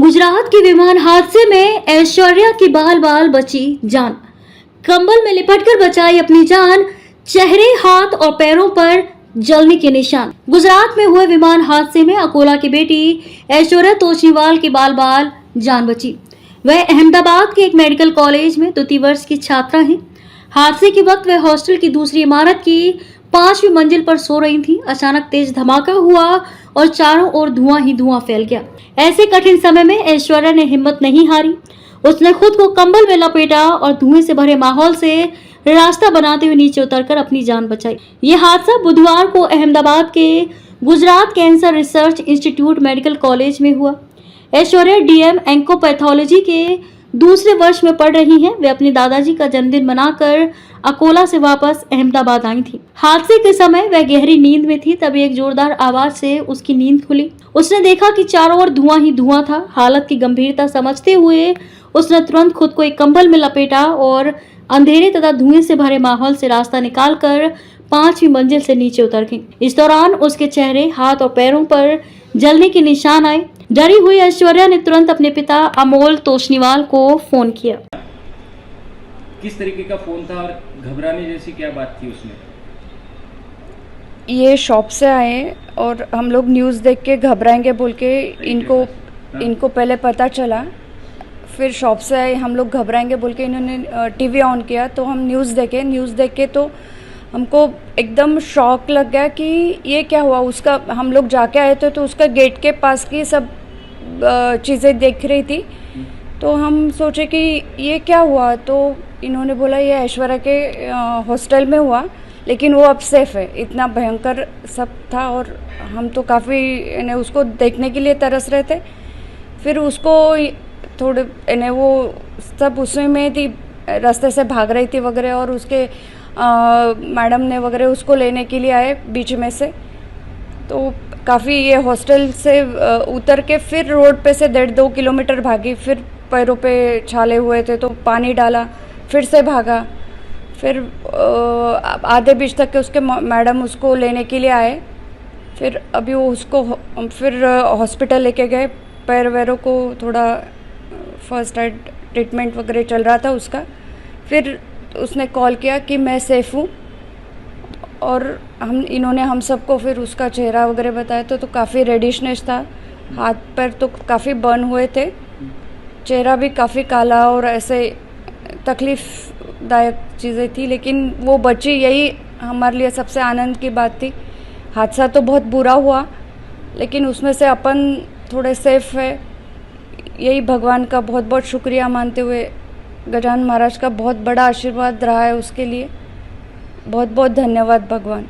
गुजरात के विमान हादसे में ऐश्वर्या की बाल बाल बची जान। कंबल में लिपटकर बचाई अपनी जान, चेहरे, हाथ और पैरों पर जलने के निशान। गुजरात में हुए विमान हादसे में अकोला की बेटी ऐश्वर्या तोषनीवाल की बाल बाल जान बची। वह अहमदाबाद के एक मेडिकल कॉलेज में द्वितीय वर्ष की छात्रा हैं। हादसे के वक्त वह हॉस्टल की दूसरी इमारत की 5वीं मंजिल पर सो रही थी। अचानक तेज धमाका हुआ और चारों ओर धुआं ही धुआं फैल गया। ऐसे कठिन समय में ऐश्वर्या ने हिम्मत नहीं हारी। उसने खुद को कंबल में लपेटा और धुएं से भरे माहौल से रास्ता बनाते हुए नीचे उतरकर अपनी जान बचाई। ये हादसा बुधवार को अहमदाबाद के Gujarat cancer research institute medical college में हुआ। ऐश्वर्या डीएम एंकोपैथोलॉजी के दूसरे वर्ष में पढ़ रही हैं। वे अपने दादाजी का जन्मदिन मनाकर अकोला से वापस अहमदाबाद आई थी। हादसे के समय वह गहरी नींद में थी, तभी एक जोरदार आवाज से उसकी नींद खुली। उसने देखा कि चारों ओर धुआं ही धुआं था। हालत की गंभीरता समझते हुए उसने तुरंत खुद को एक कंबल में लपेटा और अंधेरे तथा धुएं से भरे माहौल से रास्ता निकालकर 5वीं मंजिल से नीचे उतर गई। इस दौरान उसके चेहरे, हाथ और पैरों पर जलने के निशान आए। डरी हुई ऐश्वर्या ने तुरंत अपने पिता अमोल तोषनीवाल को फोन किया। किस तरीके का फोन था और घबराने जैसी क्या बात थी उसमें? ये शॉप से आए और हम लोग न्यूज़ देख के घबराएंगे बोल के इनको पहले पता चला। फिर शॉप से आए, हम लोग घबराएंगे बोल के इन्होंने टीवी ऑन किया तो हम न्यूज़ देख के तो हमको एकदम शॉक लग गया कि ये क्या हुआ। उसका हम लोग जाके आए थे तो उसका गेट के पास की सब चीज़ें देख रही थी, तो हम सोचे कि ये क्या हुआ। तो इन्होंने बोला ये ऐश्वर्या के हॉस्टल में हुआ, लेकिन वो अब सेफ है। इतना भयंकर सब था और हम तो काफ़ी उसको देखने के लिए तरस रहे थे। फिर उसको थोड़े वो सब उसमें में थी, रास्ते से भाग रही थी वगैरह, और उसके मैडम ने वगैरह उसको लेने के लिए आए बीच में से। तो काफ़ी ये हॉस्टल से उतर के फिर रोड पे से 1.5-2 किलोमीटर भागी। फिर पैरों पे छाले हुए थे तो पानी डाला, फिर से भागा। फिर आधे बीच तक के उसके मैडम उसको लेने के लिए आए। फिर अभी वो उसको फिर हॉस्पिटल लेके गए। पैर वैरों को थोड़ा फर्स्ट एड ट्रीटमेंट वगैरह चल रहा था उसका। फिर उसने कॉल किया कि मैं सेफ़ हूँ, और इन्होंने हम सबको फिर उसका चेहरा वगैरह बताया तो काफ़ी रेडिशनेस था। हाथ पैर तो काफ़ी बर्न हुए थे, चेहरा भी काफ़ी काला और ऐसे तकलीफ़दायक चीज़ें थी, लेकिन वो बची। यही हमारे लिए सबसे आनंद की बात थी। हादसा तो बहुत बुरा हुआ, लेकिन उसमें से अपन थोड़े सेफ है। यही भगवान का बहुत बहुत शुक्रिया मानते हुए, गजानन महाराज का बहुत बड़ा आशीर्वाद रहा है उसके लिए। बहुत बहुत धन्यवाद भगवान।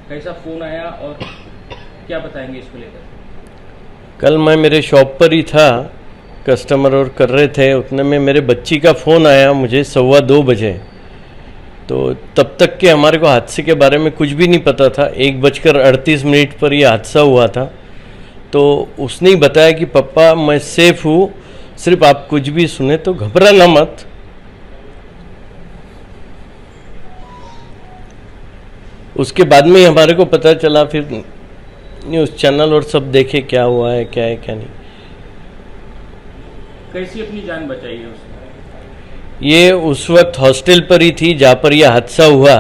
कैसा फोन आया और क्या बताएंगे इसको लेकर? कल मैं मेरे शॉप पर ही था, कस्टमर और कर रहे थे, उतने में मेरे बच्ची का फ़ोन आया मुझे 2:15 बजे। तो तब तक के हमारे को हादसे के बारे में कुछ भी नहीं पता था। 1:38 पर यह हादसा हुआ था। तो उसने ही बताया कि पापा मैं सेफ़ हूँ, सिर्फ आप कुछ भी सुने तो घबराना मत। उसके बाद में ही हमारे को पता चला, फिर न्यूज़ चैनल और सब देखे क्या हुआ है, क्या है क्या नहीं। कैसी अपनी जान बचाई है उसने? ये उस वक्त हॉस्टल पर ही थी जहाँ पर यह हादसा हुआ।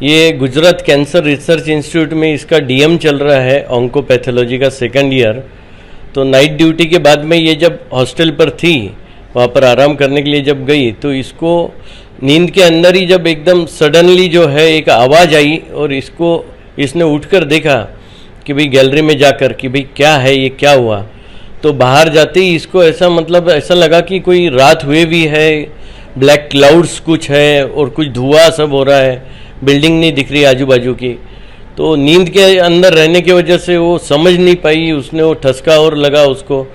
ये गुजरात कैंसर रिसर्च इंस्टीट्यूट में इसका डीएम चल रहा है, ऑन्कोपैथोलॉजी का 2nd ईयर। तो नाइट ड्यूटी के बाद में ये जब हॉस्टल पर थी, वहाँ पर आराम करने के लिए जब गई, तो इसको नींद के अंदर ही जब एकदम सडनली जो है एक आवाज़ आई, और इसने उठकर देखा कि भाई गैलरी में जाकर कि भाई क्या है ये, क्या हुआ। तो बाहर जाते ही इसको ऐसा लगा कि कोई रात हुए भी है, ब्लैक क्लाउड्स कुछ है और कुछ धुआं सब हो रहा है, बिल्डिंग नहीं दिख रही आजू बाजू की। तो नींद के अंदर रहने की वजह से वो समझ नहीं पाई, उसने वो ठसका और लगा उसको,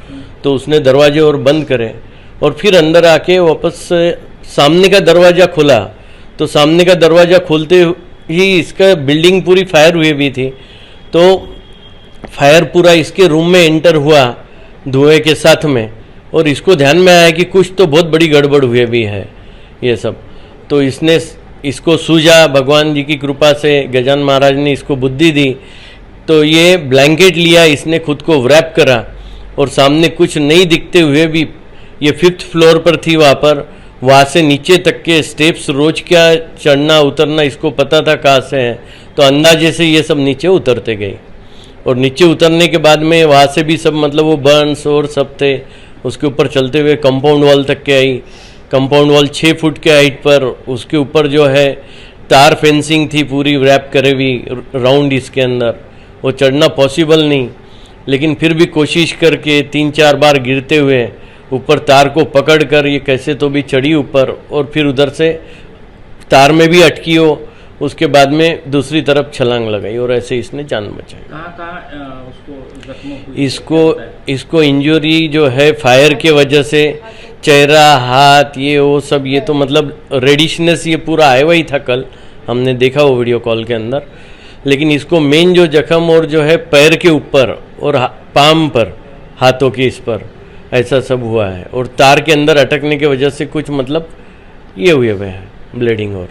तो उसने दरवाजे और बंद करे और फिर अंदर आके वापस सामने का दरवाज़ा खोला। तो सामने का दरवाज़ा खोलते ही इसका बिल्डिंग पूरी फायर हुई भी थी। तो फायर पूरा इसके रूम में एंटर हुआ धुएं के साथ में, और इसको ध्यान में आया कि कुछ तो बहुत बड़ी गड़बड़ हुई भी है ये सब। तो इसने इसको सूझा, भगवान जी की कृपा से गजानन महाराज ने इसको बुद्धि दी। तो ये ब्लैंकेट लिया, इसने खुद को व्रैप करा और सामने कुछ नहीं दिखते हुए भी ये 5th फ्लोर पर थी, वहाँ से नीचे तक के स्टेप्स रोज क्या चढ़ना उतरना इसको पता था कहाँ से है, तो अंदाजे से ये सब नीचे उतरते गए। और नीचे उतरने के बाद में वहाँ से भी सब मतलब वो बर्न्स और सब थे, उसके ऊपर चलते हुए कंपाउंड वॉल तक के आई। कंपाउंड वॉल 6 फुट के हाइट पर, उसके ऊपर जो है तार फेंसिंग थी पूरी रैप करे हुई राउंड इसके अंदर, वो चढ़ना पॉसिबल नहीं, लेकिन फिर भी कोशिश करके 3-4 बार गिरते हुए ऊपर तार को पकड़ कर ये कैसे तो भी चढ़ी ऊपर, और फिर उधर से तार में भी अटकी हो, उसके बाद में दूसरी तरफ छलांग लगाई और ऐसे इसने जान बचाई। कहाँ उसको जख्म हुई? इसको इंजरी जो है फायर के वजह से चेहरा, हाथ, ये वो सब, ये तो मतलब रेडिशनेस ये पूरा आया हुआ ही था, कल हमने देखा वो वीडियो कॉल के अंदर। लेकिन इसको मेन जो जख्म और जो है पैर के ऊपर और पाम पर, हाथों के इस पर ऐसा सब हुआ है, और तार के अंदर अटकने की वजह से कुछ मतलब ये हुए हुए हैं ब्लीडिंग और